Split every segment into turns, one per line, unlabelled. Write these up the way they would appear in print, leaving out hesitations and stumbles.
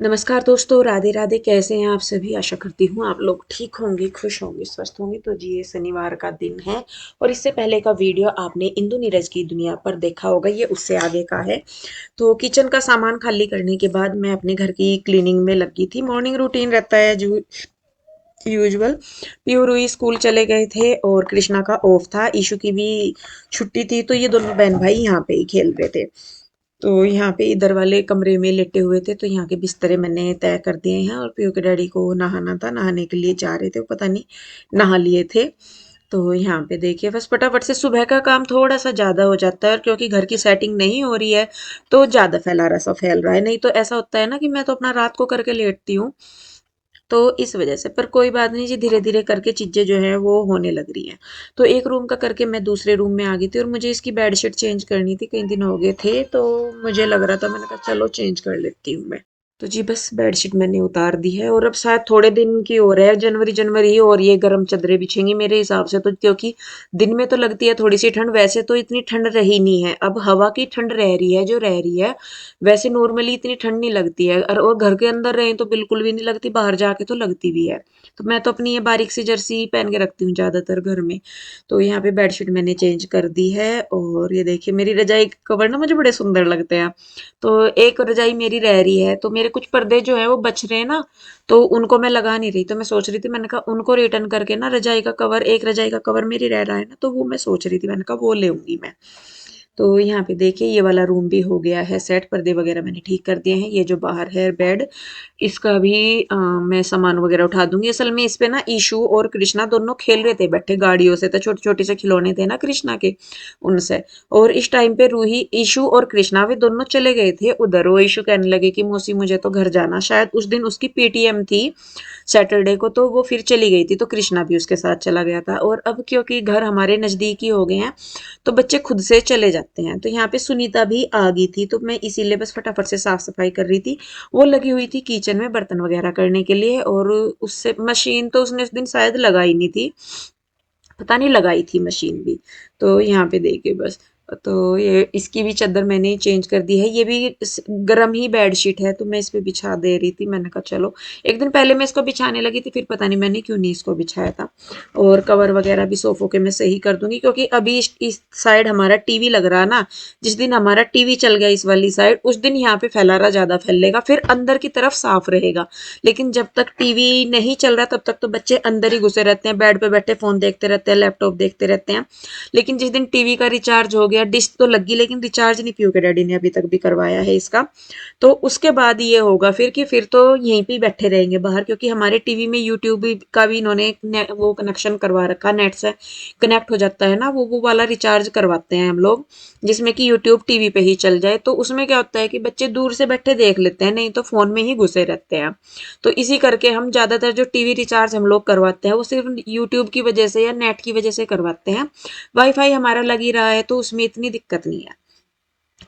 नमस्कार दोस्तों, राधे राधे। कैसे हैं आप सभी? आशा करती हूँ आप लोग ठीक होंगे, खुश होंगे, स्वस्थ होंगे। तो जी, ये शनिवार का दिन है और इससे पहले का वीडियो आपने इंदु नीरज की दुनिया पर देखा होगा, ये उससे आगे का है। तो किचन का सामान खाली करने के बाद मैं अपने घर की क्लीनिंग में लगी थी। मॉर्निंग रूटीन रहता है जो यूजुअल। पीयू रूही स्कूल चले गए थे और कृष्णा का ऑफ था, ईशु की भी छुट्टी थी, तो ये दोनों बहन भाई यहाँ पे ही खेल रहे थे। तो यहाँ पे इधर वाले कमरे में लेटे हुए थे, तो यहाँ के बिस्तरे मैंने तय कर दिए हैं और पीयू के डैडी को नहाना था, नहाने के लिए जा रहे थे, वो पता नहीं नहा लिए थे। तो यहाँ पे देखिए बस फटाफट से सुबह का काम थोड़ा सा ज़्यादा हो जाता है, और क्योंकि घर की सेटिंग नहीं हो रही है तो ज़्यादा फैल रहा है। नहीं तो ऐसा होता है ना कि मैं तो अपना रात को करके लेटती हूँ, तो इस वजह से। पर कोई बात नहीं जी, धीरे धीरे करके चीजें जो है वो होने लग रही हैं। तो एक रूम का करके मैं दूसरे रूम में आ गई थी, और मुझे इसकी बेडशीट चेंज करनी थी, कई दिन हो गए थे तो मुझे लग रहा था, मैंने कहा चलो चेंज कर लेती हूँ मैं। तो जी बस बेडशीट मैंने उतार दी है, और अब शायद थोड़े दिन की हो रहा है, जनवरी जनवरी ही, और ये गर्म चादरें बिछेंगी मेरे हिसाब से तो। क्योंकि दिन में तो लगती है थोड़ी सी ठंड, वैसे तो इतनी ठंड रही नहीं है, अब हवा की ठंड रह रही है जो रह रही है। वैसे नॉर्मली इतनी ठंड नहीं लगती है, और घर के अंदर रहें तो बिल्कुल भी नहीं लगती, बाहर जाके तो लगती भी है। तो मैं तो अपनी ये बारीक सी जर्सी पहन के रखती हूँ ज्यादातर घर में। तो यहाँ पे बेडशीट मैंने चेंज कर दी है, और ये देखिए मेरी रजाई कवर ना मुझे बड़े सुंदर लगते हैं। तो एक रजाई मेरी रह रही है, तो मेरे कुछ पर्दे जो है वो बच रहे हैं ना, तो उनको मैं लगा नहीं रही। तो मैं सोच रही थी, मैंने कहा उनको रिटर्न करके ना रजाई का कवर, एक रजाई का कवर मेरी रह रहा है ना, तो वो मैं सोच रही थी, मैंने कहा वो ले मैं। तो यहाँ पे देखिए ये वाला रूम भी हो गया है सेट, पर्दे वगैरह मैंने ठीक कर दिए हैं। ये जो बाहर है बेड, इसका भी मैं सामान वगैरह उठा दूंगी। असल में इस पे ना ईशु और कृष्णा दोनों खेल रहे थे बैठे गाड़ियों से, तो छोटे छोटे से खिलौने थे ना कृष्णा के, उनसे। और इस टाइम पे रूही, ईशु और कृष्णा वे दोनों चले गए थे उधर। वो ईशु कहने लगे कि मौसी मुझे तो घर जाना, शायद उस दिन उसकी पीटीएम थी सैटरडे को, तो वो फिर चली गई थी, तो कृष्णा भी उसके साथ चला गया था। और अब क्योंकि घर हमारे नजदीकी हो गए हैं, तो बच्चे खुद से चले जाते हैं। तो यहाँ पे सुनीता भी आ गई थी, तो मैं इसीलिए बस फटाफट से साफ सफाई कर रही थी। वो लगी हुई थी किचन में बर्तन वगैरह करने के लिए, और उससे मशीन तो उसने उस दिन शायद लगाई नहीं थी, पता नहीं लगाई थी मशीन भी। तो यहाँ पे देखिए बस। तो ये इसकी भी चादर मैंने चेंज कर दी है, ये भी गर्म ही बेडशीट है, तो मैं इस पे बिछा दे रही थी। मैंने कहा चलो, एक दिन पहले मैं इसको बिछाने लगी थी, फिर पता नहीं मैंने क्यों नहीं इसको बिछाया था। और कवर वगैरह भी सोफों के मैं सही कर दूंगी, क्योंकि अभी इस साइड हमारा टीवी लग रहा ना। जिस दिन हमारा टीवी चल गया इस वाली साइड, उस दिन यहाँ पे फैलारा ज्यादा फैलेगा, फिर अंदर की तरफ साफ रहेगा। लेकिन जब तक टीवी नहीं चल रहा तब तक तो बच्चे अंदर ही घुसे रहते हैं, बेड पे बैठे फोन देखते रहते हैं, लैपटॉप देखते रहते हैं। लेकिन जिस दिन टीवी का रिचार्ज हो गया, डिश तो लगी लेकिन रिचार्ज नहीं पीयू के डैडी ने अभी तक भी करवाया है इसका, तो उसके बाद ये होगा फिर कि फिर तो यहीं पे बैठे रहेंगे बाहर। क्योंकि हमारे टीवी में यूट्यूब का भी इन्होंने वो कनेक्शन करवा रखा, नेट से कनेक्ट हो जाता है ना, वो वाला रिचार्ज करवाते हैं हम लोग, जिसमें कि यूट्यूब टीवी पे ही चल जाए। तो उसमें क्या होता है कि बच्चे दूर से बैठे देख लेते हैं, नहीं तो फोन में ही घुसे रहते हैं। तो इसी करके हम ज्यादातर जो टीवी रिचार्ज हम लोग करवाते हैं वो सिर्फ यूट्यूब की वजह से या नेट की वजह से करवाते हैं। वाईफाई हमारा लग ही रहा है, तो उसमें इतनी दिक्कत नहीं है।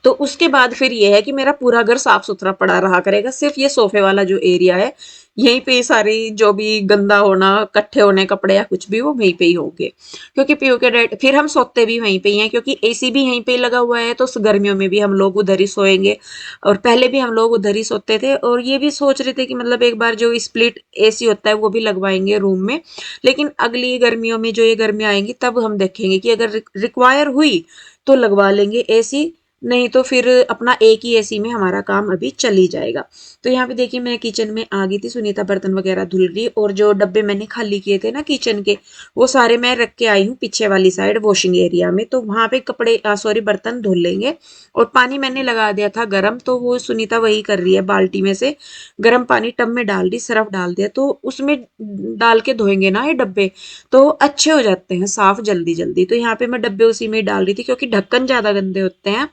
तो उसके बाद फिर ये है कि मेरा पूरा घर साफ सुथरा पड़ा रहा करेगा, सिर्फ ये सोफे वाला जो एरिया है, यहीं पे सारी जो भी गंदा होना, इकट्ठे होने कपड़े या कुछ भी, वो वहीं पे ही होंगे। क्योंकि पीयू के डैड, फिर हम सोते भी वहीं पे ही हैं, क्योंकि एसी भी यहीं पे ही लगा हुआ है, तो गर्मियों में भी हम लोग उधर ही सोएंगे। और पहले भी हम लोग उधर ही सोते थे, और ये भी सोच रहे थे कि मतलब एक बार जो स्प्लिट एसी होता है वो भी लगवाएंगे रूम में। लेकिन अगली गर्मियों में, जो ये गर्मियाँ आएंगी, तब हम देखेंगे कि अगर रिक्वायर हुई तो लगवा लेंगे एसी, नहीं तो फिर अपना एक ही एसी में हमारा काम अभी चल ही जाएगा। तो यहाँ पे देखिए मैं किचन में आ गई थी, सुनीता बर्तन वगैरह धुल रही, और जो डब्बे मैंने खाली किए थे ना किचन के, वो सारे मैं रख के आई हूँ पीछे वाली साइड वॉशिंग एरिया में। तो वहां पे कपड़े सॉरी बर्तन धुल लेंगे। और पानी मैंने लगा दिया था गर्म, तो वो सुनीता वही कर रही है, बाल्टी में से गर्म पानी टब में डाल दी, सरफ डाल दिया, तो उसमें डाल के धोएंगे ना ये डब्बे, तो अच्छे हो जाते हैं साफ जल्दी जल्दी। तो यहाँ पे मैं डब्बे उसी में डाल रही थी, क्योंकि ढक्कन ज्यादा गंदे होते हैं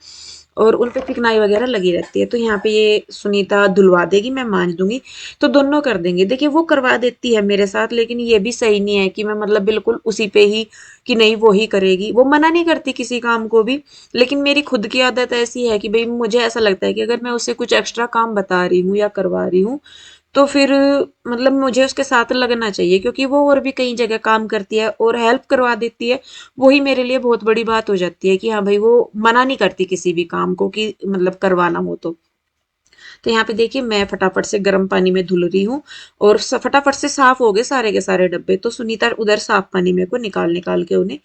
और उन पे चिकनाई वगैरह लगी रहती है। तो यहाँ पे ये सुनीता धुलवा देगी, मैं मांज दूंगी, तो दोनों कर देंगे। देखिए वो करवा देती है मेरे साथ, लेकिन ये भी सही नहीं है कि मैं मतलब बिल्कुल उसी पे ही, कि नहीं वो ही करेगी। वो मना नहीं करती किसी काम को भी, लेकिन मेरी खुद की आदत ऐसी है कि भाई मुझे ऐसा लगता है कि अगर मैं उससे कुछ एक्स्ट्रा काम बता रही हूँ या करवा रही हूँ, तो फिर मतलब मुझे उसके साथ लगना चाहिए, क्योंकि वो और भी कई जगह काम करती है और हेल्प करवा देती है। वही मेरे लिए बहुत बड़ी बात हो जाती है कि हाँ भाई वो मना नहीं करती किसी भी काम को कि मतलब करवाना हो तो। तो यहाँ पे देखिए मैं फटाफट से गर्म पानी में धुल रही हूँ और फटाफट से साफ हो गए सारे के सारे डब्बे। तो सुनीता उधर साफ पानी में को निकाल निकाल के उन्हें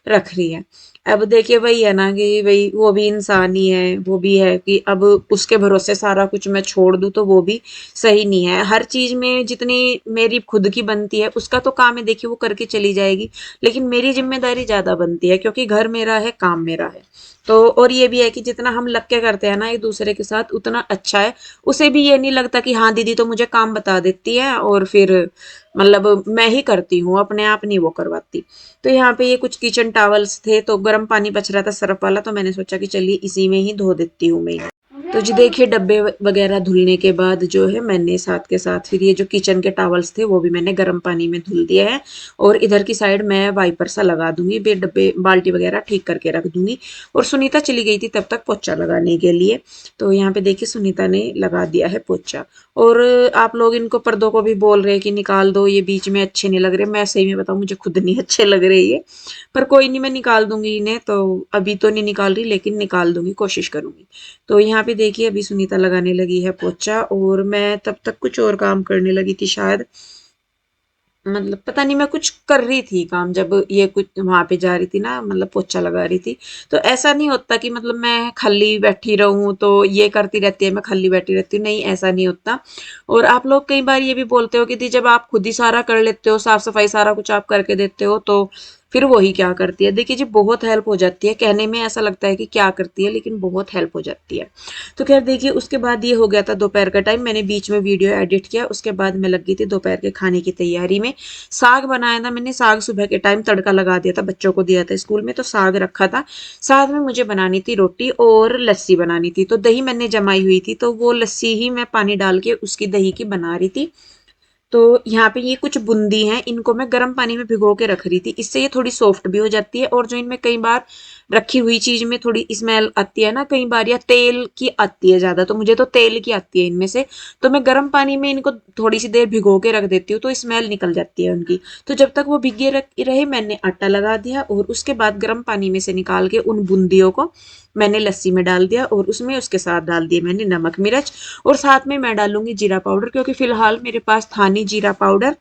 रख रही है। अब देखिए वही है ना कि वही वो भी इंसान ही है, वो भी है कि अब उसके भरोसे सारा कुछ मैं छोड़ दूं तो वो भी सही नहीं है। हर चीज में जितनी मेरी खुद की बनती है उसका तो काम है देखिए वो करके चली जाएगी, लेकिन मेरी जिम्मेदारी ज्यादा बनती है क्योंकि घर मेरा है, काम मेरा है। तो और ये भी है कि जितना हम लग के करते हैं ना एक दूसरे के साथ उतना अच्छा है। उसे भी ये नहीं लगता कि हाँ दीदी तो मुझे काम बता देती है और फिर मतलब मैं ही करती हूँ, अपने आप नहीं वो करवाती। तो यहाँ पे ये कुछ किचन टॉवल्स थे तो गर्म पानी बच रहा था सर्फ वाला, तो मैंने सोचा कि चलिए इसी में ही धो देती हूँ मैं। तो जी देखिए डब्बे वगैरह धुलने के बाद जो है मैंने साथ के साथ फिर ये जो किचन के टॉवल्स थे वो भी मैंने गर्म पानी में धुल दिया है। और इधर की साइड मैं वाइपर सा लगा दूंगी, बे डब्बे बाल्टी वगैरह ठीक करके रख दूंगी। और सुनीता चली गई थी तब तक पोछा लगाने के लिए। तो यहाँ पे देखिए सुनीता ने लगा दिया है पोछा। और आप लोग इनको पर्दों को भी बोल रहे हैं कि निकाल दो, ये बीच में अच्छे नहीं लग रहे। मैं सही में बताऊं मुझे खुद नहीं अच्छे लग रहे ये, पर कोई नहीं मैं निकाल दूंगी इन्हें। तो अभी तो नहीं निकाल रही लेकिन निकाल दूंगी, कोशिश करूंगी। तो यहाँ पे देखिए अभी सुनीता लगाने लगी है पोछा और मैं तब तक कुछ और काम करने लगी थी शायद। मतलब पता नहीं मैं कुछ कर रही थी काम जब ये कुछ वहां पे जा रही थी ना, मतलब पोछा लगा रही थी। तो ऐसा नहीं होता कि मतलब मैं खाली बैठी रहूं तो ये करती रहती है मैं खाली बैठी रहती हूँ, नहीं ऐसा नहीं होता। और आप लोग कई बार ये भी बोलते हो कि दी जब आप खुद ही सारा कर लेते हो, साफ सफाई सारा कुछ आप करके देते हो तो फिर वही क्या करती है। देखिए जी बहुत हेल्प हो जाती है, कहने में ऐसा लगता है कि क्या करती है लेकिन बहुत हेल्प हो जाती है। तो खैर देखिए उसके बाद ये हो गया था दोपहर का टाइम, मैंने बीच में वीडियो एडिट किया, उसके बाद मैं लग गई थी दोपहर के खाने की तैयारी में। साग बनाया था मैंने, साग सुबह के टाइम तड़का लगा दिया था, बच्चों को दिया था स्कूल में तो साग रखा था। साथ में मुझे बनानी थी रोटी और लस्सी बनानी थी। तो दही मैंने जमाई हुई थी तो वो लस्सी ही मैं पानी डाल के उसकी दही की बना रही थी। तो यहाँ पे ये कुछ बूंदी हैं, इनको मैं गर्म पानी में भिगो के रख रही थी, इससे ये थोड़ी सॉफ्ट भी हो जाती है। और जो इनमें कई बार रखी हुई चीज में थोड़ी स्मेल आती है ना कई बार, या तेल की आती है ज्यादा, तो मुझे तो तेल की आती है इनमें से। तो मैं गर्म पानी में इनको थोड़ी सी देर भिगो के रख देती हूँ तो स्मेल निकल जाती है उनकी। तो जब तक वो भिगे रहे मैंने आटा लगा दिया और उसके बाद गर्म पानी में से निकाल के उन बूंदियों को मैंने लस्सी में डाल दिया और उसमें उसके साथ डाल दिए मैंने नमक मिर्च। और साथ में मैं डालूंगी जीरा पाउडर क्योंकि फिलहाल मेरे पास था नहीं जीरा पाउडर।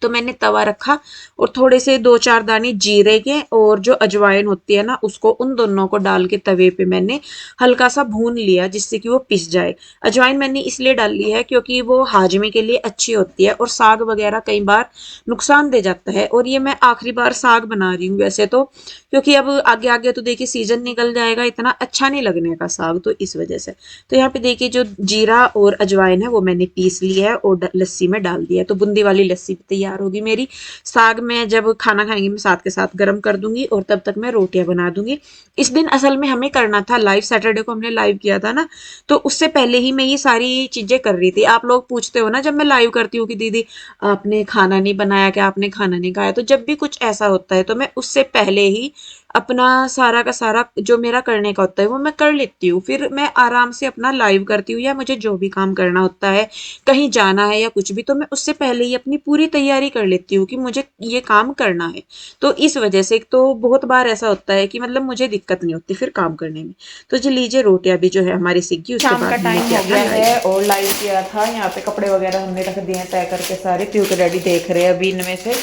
तो मैंने तवा रखा और थोड़े से दो चार दाने जीरे के और जो अजवाइन होती है ना उसको, उन दोनों को डाल के तवे पे मैंने हल्का सा भून लिया जिससे कि वो पिस जाए। अजवाइन मैंने इसलिए डाल ली है क्योंकि वो हाजमे के लिए अच्छी होती है और साग वगैरह कई बार नुकसान दे जाता है। और ये मैं आखिरी बार साग बना रही हूँ वैसे तो, क्योंकि अब आगे आगे तो देखिए सीजन निकल जाएगा, इतना अच्छा नहीं लगने का साग, तो इस वजह से। तो यहाँ पे देखिए जो जीरा और अजवाइन है वो मैंने पीस लिया है और लस्सी में डाल दिया है, तो बूंदी वाली लस्सी भी तैयार होगी मेरी। साग में जब खाना खाएंगे मैं साथ के साथ गर्म कर दूंगी और तब तक मैं रोटियां बना दूंगी। इस दिन असल में हमें करना था लाइव, सैटरडे को हमने लाइव किया था ना, तो उससे पहले ही मैं ये सारी चीजें कर रही थी। आप लोग पूछते हो ना जब मैं लाइव करती हूँ कि दीदी आपने खाना नहीं बनाया क्या, आपने खाना नहीं खाया, तो जब भी कुछ ऐसा होता है तो मैं उससे पहले ही अपना सारा का सारा जो मेरा करने का होता है वो मैं कर लेती हूँ, फिर मैं आराम से अपना लाइव करती हूँ। या मुझे जो भी काम करना होता है, कहीं जाना है या कुछ भी, तो मैं उससे पहले ही अपनी पूरी तैयारी कर लेती हूँ कि मुझे ये काम करना है। तो इस वजह से तो बहुत बार ऐसा होता है कि मतलब मुझे दिक्कत नहीं होती फिर काम करने में। तो जी लीजिए रोटियां भी जो है हमारी सीख गई। शाम का टाइम हो गया है और लाइव किया था, यहाँ पे कपड़े वगैरह हमने रख दिए हैं तय करके सारे। पीयू के डैडी देख रहे हैं अभी इनमें से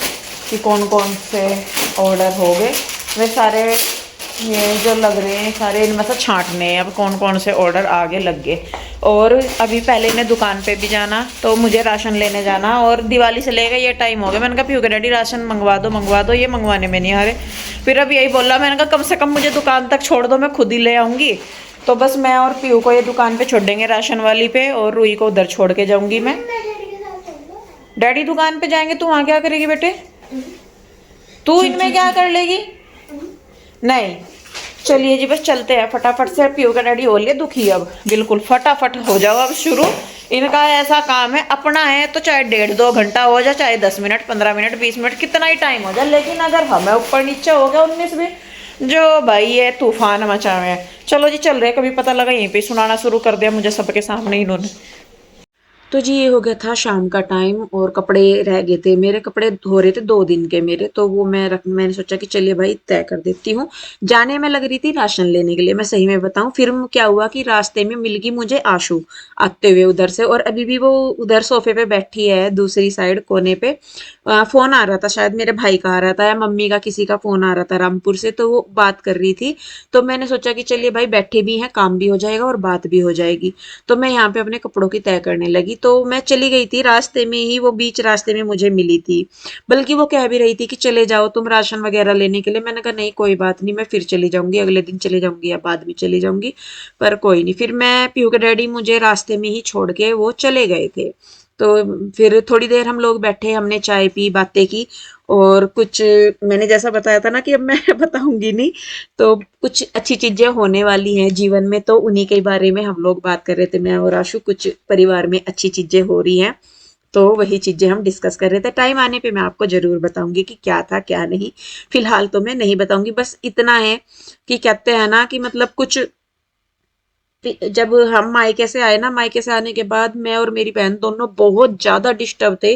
कि कौन कौन से ऑर्डर हो गए। वे सारे ये जो लग रहे हैं सारे इनमें से छांटने हैं अब कौन कौन से ऑर्डर आगे लग गए। और अभी पहले इन्हें दुकान पे भी जाना, तो मुझे राशन लेने जाना और दिवाली से लेकर ये टाइम हो गया। मैंने कहा पीयू के डैडी राशन मंगवा दो, ये मंगवाने में नहीं आ रहे। फिर अब यही बोला, मैंने कहा कम से कम मुझे दुकान तक छोड़ दो, मैं खुद ही ले आऊँगी। तो बस मैं और पीयू को ये दुकान पे छोड़ देंगे राशन वाली पे और रूही को उधर छोड़ के जाऊँगी मैं। डैडी दुकान पे जाएंगे, तू वहाँ क्या करेगी बेटे? तू इनमें क्या कर लेगी? नहीं, चलिए जी बस चलते हैं फटाफट से। पीयू का डैडी हो लिया दुखी, अब बिल्कुल फटाफट हो जाओ अब शुरू। इनका ऐसा काम है, अपना है तो चाहे 1.5-2 घंटा हो जाए, चाहे 10 मिनट 15 मिनट 20 मिनट कितना ही टाइम हो जाए, लेकिन अगर हमें ऊपर नीचे हो गया 19 भी, जो भाई ये तूफान मचावे हैं। चलो जी चल रहे, कभी पता लगा यहीं पे सुनाना शुरू कर दिया मुझे सबके सामने इन्होंने। तो जी ये हो गया था शाम का टाइम और कपड़े रह गए थे, मेरे कपड़े हो रहे थे 2 दिन के मेरे, तो वो मैंने सोचा कि चलिए भाई तय कर देती हूँ। जाने में लग रही थी राशन लेने के लिए, मैं सही में बताऊं, फिर क्या हुआ कि रास्ते में मिल गई मुझे आशु आते हुए उधर से, और अभी भी वो उधर सोफे पे बैठी है दूसरी साइड कोने पे। फोन आ रहा था, शायद मेरे भाई का आ रहा था या मम्मी का, किसी का फोन आ रहा था रामपुर से, तो वो बात कर रही थी। तो मैंने सोचा कि चलिए भाई बैठे भी हैं, काम भी हो जाएगा और बात भी हो जाएगी। तो मैं यहाँ पे अपने कपड़ों की तय करने लगी, तो मैं चली गई थी रास्ते में ही, वो बीच रास्ते में मुझे मिली थी। बल्कि वो कह भी रही थी कि चले जाओ तुम राशन वगैरह लेने के लिए, मैंने कहा नहीं कोई बात नहीं, मैं फिर चली जाऊंगी, अगले दिन चली जाऊंगी या बाद में चली जाऊंगी, पर कोई नहीं। फिर मैं पीयू के डैडी मुझे रास्ते में ही छोड़ के वो चले गए थे। तो फिर थोड़ी देर हम लोग बैठे, हमने चाय पी, बातें की, और कुछ मैंने जैसा बताया था ना कि अब मैं बताऊंगी नहीं, तो कुछ अच्छी चीजें होने वाली हैं जीवन में, तो उन्हीं के बारे में हम लोग बात कर रहे थे, मैं और आशु, कुछ परिवार में अच्छी चीजें हो रही हैं, तो वही चीजें हम डिस्कस कर रहे थे। टाइम आने पे मैं आपको जरूर बताऊंगी कि क्या था क्या नहीं, फिलहाल तो मैं नहीं बताऊंगी। बस इतना है कि कहते हैं ना कि मतलब कुछ, जब हम मायके से आए ना, मायके से आने के बाद मैं और मेरी बहन दोनों बहुत ज्यादा डिस्टर्ब थे,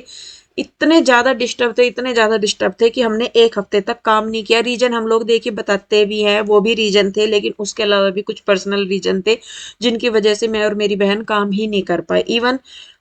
इतने ज्यादा डिस्टर्ब थे, इतने ज्यादा डिस्टर्ब थे कि हमने 1 हफ्ते तक काम नहीं किया। रीजन हम लोग देखिए बताते भी हैं, वो भी रीजन थे, लेकिन उसके अलावा भी कुछ पर्सनल रीजन थे जिनकी वजह से मैं और मेरी बहन काम ही नहीं कर पाए। इवन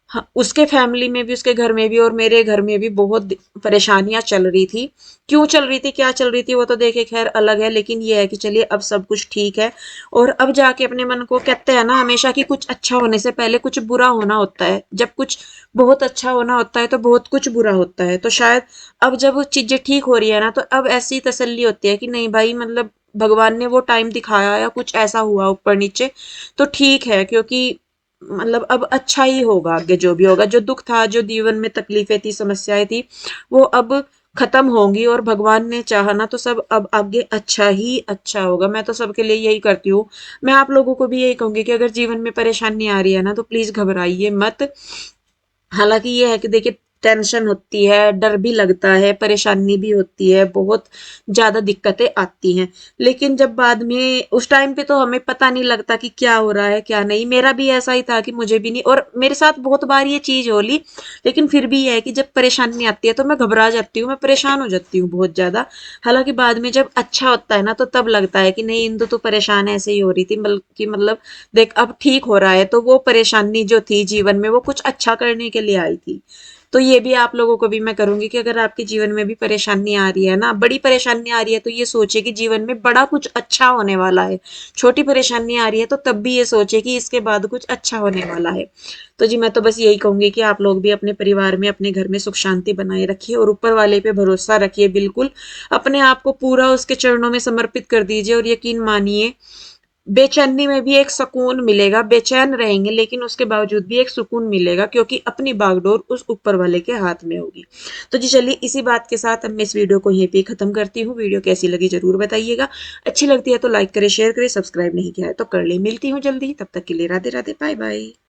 हाँ, उसके फैमिली में भी, उसके घर में भी और मेरे घर में भी बहुत परेशानियां चल रही थी। क्यों चल रही थी, क्या चल रही थी, वो तो देखे खैर अलग है, लेकिन ये है कि चलिए अब सब कुछ ठीक है। और अब जाके अपने मन को, कहते हैं ना हमेशा कि कुछ अच्छा होने से पहले कुछ बुरा होना होता है, जब कुछ बहुत अच्छा होना होता है तो बहुत कुछ बुरा होता है। तो शायद अब जब चीजें ठीक हो रही है ना, तो अब ऐसी तसल्ली होती है कि नहीं भाई, मतलब भगवान ने वो टाइम दिखाया या कुछ ऐसा हुआ ऊपर नीचे, तो ठीक है, क्योंकि मतलब अब अच्छा ही होगा आगे, जो भी होगा, जो दुख था, जो जीवन में तकलीफें थी, समस्याएं थी, वो अब खत्म होंगी, और भगवान ने चाहा ना तो सब अब आगे अच्छा ही अच्छा होगा। मैं तो सबके लिए यही करती हूँ। मैं आप लोगों को भी यही कहूंगी कि अगर जीवन में परेशानी आ रही है ना, तो प्लीज घबराइए मत। हालांकि ये है कि देखिए, टेंशन होती है, डर भी लगता है, परेशानी भी होती है, बहुत ज्यादा दिक्कतें आती हैं, लेकिन जब बाद में उस टाइम पे तो हमें पता नहीं लगता कि क्या हो रहा है क्या नहीं। मेरा भी ऐसा ही था कि मुझे भी नहीं, और मेरे साथ बहुत बार ये चीज हो ली, लेकिन फिर भी ये है कि जब परेशानी आती है तो मैं घबरा जाती हूँ, मैं परेशान हो जाती हूँ बहुत ज्यादा। हालांकि बाद में जब अच्छा होता है ना, तो तब लगता है कि नहीं, इंदु तो परेशान ऐसे ही हो रही थी, बल्कि मतलब देख अब ठीक हो रहा है, तो वो परेशानी जो थी जीवन में, वो कुछ अच्छा करने के लिए आई थी। तो ये भी आप लोगों को भी मैं करूंगी कि अगर आपके जीवन में भी परेशानी आ रही है ना, बड़ी परेशानी आ रही है, तो ये सोचे कि जीवन में बड़ा कुछ अच्छा होने वाला है। छोटी परेशानी आ रही है तो तब भी ये सोचे कि इसके बाद कुछ अच्छा होने वाला है। तो जी मैं तो बस यही कहूंगी कि आप लोग भी अपने परिवार में, अपने घर में सुख शांति बनाए रखिए, और ऊपर वाले पे भरोसा रखिए बिल्कुल। अपने आप को पूरा उसके चरणों में समर्पित कर दीजिए, और यकीन मानिए, बेचैनी में भी एक सुकून मिलेगा, बेचैन रहेंगे लेकिन उसके बावजूद भी एक सुकून मिलेगा, क्योंकि अपनी बागडोर उस ऊपर वाले के हाथ में होगी। तो जी चलिए, इसी बात के साथ अब मैं इस वीडियो को यहीं पे खत्म करती हूँ। वीडियो कैसी लगी जरूर बताइएगा, अच्छी लगती है तो लाइक करें, शेयर करें, सब्सक्राइब नहीं किया है तो कर ले। मिलती हूँ जल्दी, तब तक के लिए राधे राधे, बाय बाय।